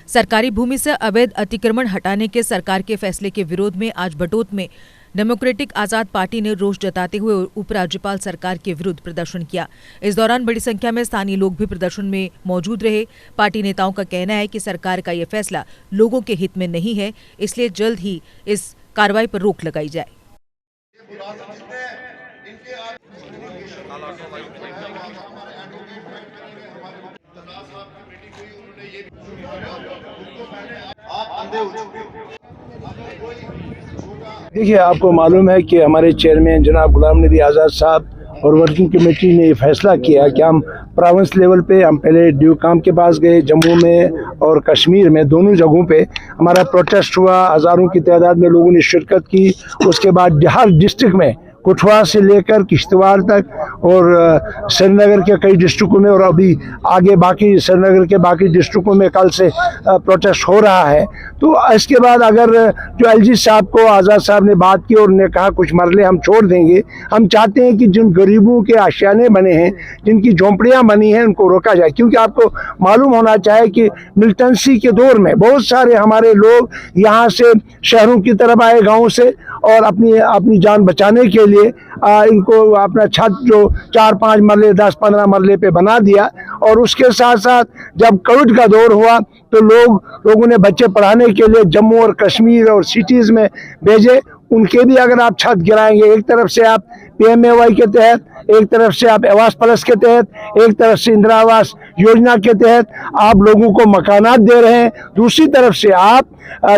सरकारी भूमि से अवैध अतिक्रमण हटाने के सरकार के फैसले के विरोध में आज बटोत में डेमोक्रेटिक आजाद पार्टी ने रोष जताते हुए उपराज्यपाल सरकार के विरुद्ध प्रदर्शन किया। इस दौरान बड़ी संख्या में स्थानीय लोग भी प्रदर्शन में मौजूद रहे। पार्टी नेताओं का कहना है कि सरकार का यह फैसला लोगों के हित में नहीं है, इसलिए जल्द ही इस कार्रवाई पर रोक लगाई जाए। देखिए, आपको मालूम है कि हमारे चेयरमैन जनाब गुलाम नबी आज़ाद साहब और वर्किंग कमेटी ने ये फैसला किया कि हम प्रोविंस लेवल पे हम पहले ड्यूकाम के पास गए, जम्मू में और कश्मीर में, दोनों जगहों पे हमारा प्रोटेस्ट हुआ। हज़ारों की तादाद में लोगों ने शिरकत की। उसके बाद हर डिस्ट्रिक्ट में, कठुआ से लेकर किश्तवाड़ तक और श्रीनगर के कई डिस्ट्रिक्टों में और अभी आगे बाकी श्रीनगर के बाकी डिस्ट्रिक्टों में कल से प्रोटेस्ट हो रहा है। तो इसके बाद अगर जो एलजी साहब को आज़ाद साहब ने बात की और उन्होंने कहा कुछ मरले हम छोड़ देंगे, हम चाहते हैं कि जिन गरीबों के आशियाने बने हैं, जिनकी झोंपड़ियां बनी हैं, उनको रोका जाए। क्योंकि आपको मालूम होना चाहिए कि मिलिटेंसी के दौर में बहुत सारे हमारे लोग यहाँ से शहरों की तरफ आए, गाँव से, और अपनी जान बचाने के लिए इनको अपना छत जो 4-5 मरले 10-15 मरले पे बना दिया। और उसके साथ साथ जब कोविड का दौर हुआ तो लोगों ने बच्चे पढ़ाने के लिए जम्मू और कश्मीर और सिटीज़ में भेजे। उनके भी अगर आप छत गिराएंगे, एक तरफ से आप PMAY के तहत, एक तरफ से आप आवास प्लस के तहत, एक तरफ से इंदिरा आवास योजना के तहत आप लोगों को मकानात दे रहे हैं, दूसरी तरफ से आप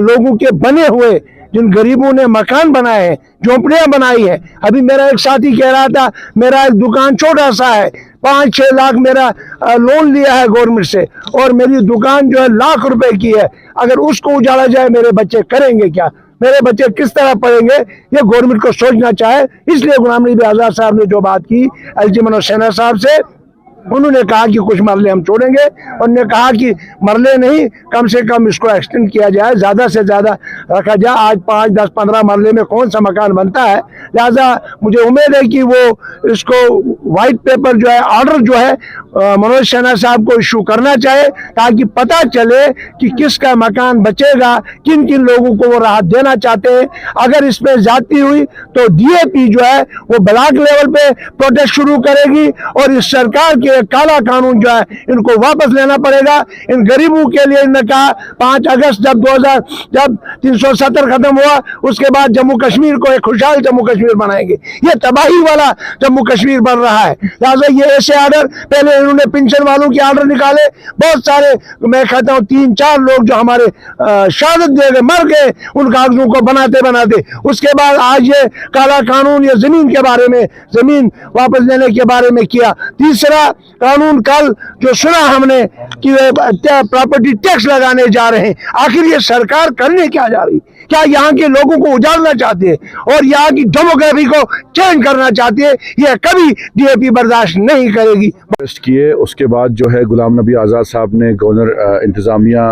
लोगों के बने हुए जिन गरीबों ने मकान बनाए हैं, झोंपड़ियां बनाई है। अभी मेरा एक साथी कह रहा था मेरा एक दुकान छोटा सा है, 5-6 लाख मेरा लोन लिया है गवर्नमेंट से, और मेरी दुकान जो है लाख रुपए की है। अगर उसको उजाड़ा जाए मेरे बच्चे करेंगे क्या? मेरे बच्चे किस तरह पढ़ेंगे? ये गवर्नमेंट को सोचना चाहे। इसलिए गुलाम नबी आज़ाद साहब ने जो बात की एलजी मनोज सिन्हा साहब से, उन्होंने कहा कि कुछ मरले हम छोड़ेंगे। उन्होंने कहा कि मरले नहीं, कम से कम इसको एक्सटेंड किया जाए, ज़्यादा से ज़्यादा रखा जाए। आज 5, 10, 15 मरले में कौन सा मकान बनता है? लिहाजा मुझे उम्मीद है कि वो इसको वाइट पेपर जो है, ऑर्डर जो है मनोज सिन्हा साहब को इशू करना चाहे, ताकि पता चले कि किसका मकान बचेगा, किन किन लोगों को वो राहत देना चाहते हैं। अगर इसमें ज्यादती हुई तो DAP जो है वो ब्लॉक लेवल पे प्रोटेस्ट शुरू करेगी और इस सरकार के काला कानून जो है इनको वापस लेना पड़ेगा। इन गरीबों के लिए इन्होंने कहा 5 अगस्त जब 370 खत्म हुआ, उसके बाद जम्मू कश्मीर को एक खुशहाल जम्मू कश्मीर बनाएंगे। ये तबाही वाला जम्मू कश्मीर बन रहा है। लिहाजा ये ऐसे ऑर्डर, पहले इन्होंने पेंशन वालों के ऑर्डर निकाले, बहुत सारे, मैं कहता हूँ 3-4 लोग जो हमारे शहादत दे गए, मर गए उन कागजों को बनाते बनाते। उसके बाद आज ये काला कानून ये जमीन के बारे में, जमीन वापस लेने के बारे में किया। तीसरा कानून कल जो सुना हमने कि प्रॉपर्टी टैक्स लगाने जा रहे हैं। आखिर ये सरकार करने क्या जा रही? क्या यहाँ के लोगों को उजाड़ना चाहती है और यहाँ की डेमोग्राफी को चेंज करना चाहती है? यह कभी DAP बर्दाश्त नहीं करेगी। किए उसके बाद जो है गुलाम नबी आज़ाद साहब ने गवर्नर इंतज़ामिया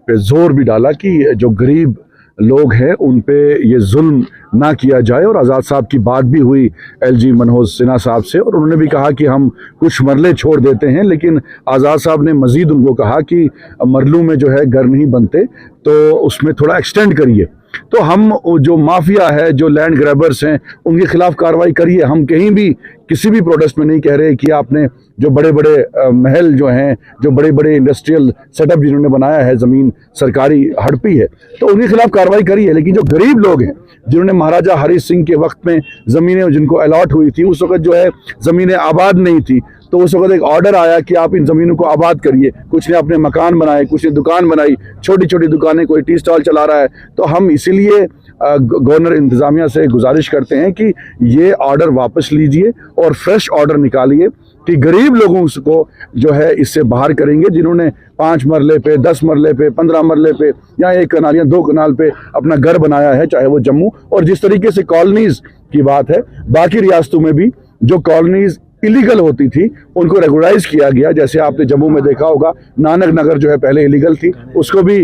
पे जोर भी डाला कि जो गरीब लोग हैं उन पे ये जुल्म ना किया जाए। और आज़ाद साहब की बात भी हुई LG मनोज सिन्हा साहब से, और उन्होंने भी कहा कि हम कुछ मरले छोड़ देते हैं। लेकिन आज़ाद साहब ने मज़ीद उनको कहा कि मरलों में जो है घर नहीं बनते, तो उसमें थोड़ा एक्सटेंड करिए। तो हम जो माफिया है, जो लैंड ग्रैबर्स हैं, उनके खिलाफ कार्रवाई करिए। हम कहीं भी किसी भी प्रोटेस्ट में नहीं कह रहे कि आपने जो बड़े बड़े महल जो हैं, जो बड़े बड़े इंडस्ट्रियल सेटअप जिन्होंने बनाया है, ज़मीन सरकारी हड़पी है, तो उनके खिलाफ कार्रवाई करिए। लेकिन जो गरीब लोग हैं, जिन्होंने महाराजा हरि सिंह के वक्त में ज़मीनें जिनको अलॉट हुई थी, उस वक्त जो है ज़मीनें आबाद नहीं थी, तो उस वक्त एक ऑर्डर आया कि आप इन ज़मीनों को आबाद करिए। कुछ ने अपने मकान बनाए, कुछ ने दुकान बनाई, छोटी छोटी दुकानें, कोई टी स्टॉल चला रहा है। तो हम इसीलिए गवर्नर इंतज़ामिया से गुजारिश करते हैं कि ये ऑर्डर वापस लीजिए और फ्रेश ऑर्डर निकालिए कि गरीब लोगों को जो है इससे बाहर करेंगे, जिन्होंने 5 मरले पे, 10 मरले पे, 15 मरले पे या 1 कनाल या 2 कनाल पे अपना घर बनाया है, चाहे वो जम्मू। और जिस तरीके से कॉलोनीज की बात है, बाकी रियासतों में भी जो कॉलोनीज इलीगल होती थी उनको रेगुलाइज किया गया। जैसे आपने जम्मू में देखा होगा, नानक नगर जो है पहले इलीगल थी, उसको भी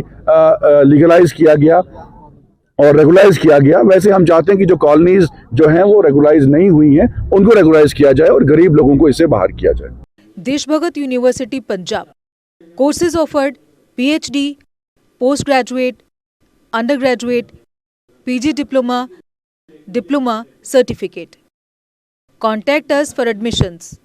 लीगलाइज किया गया और रेगुलाइज किया गया। वैसे हम चाहते हैं कि जो कॉलोनीज जो हैं वो रेगुलाइज नहीं हुई हैं, उनको रेगुलाइज किया जाए और गरीब लोगों को इससे बाहर किया जाए। Deshbhagat university Punjab, courses offered PhD, post graduate, under graduate, PG diploma, diploma certificate. Contact us for admissions.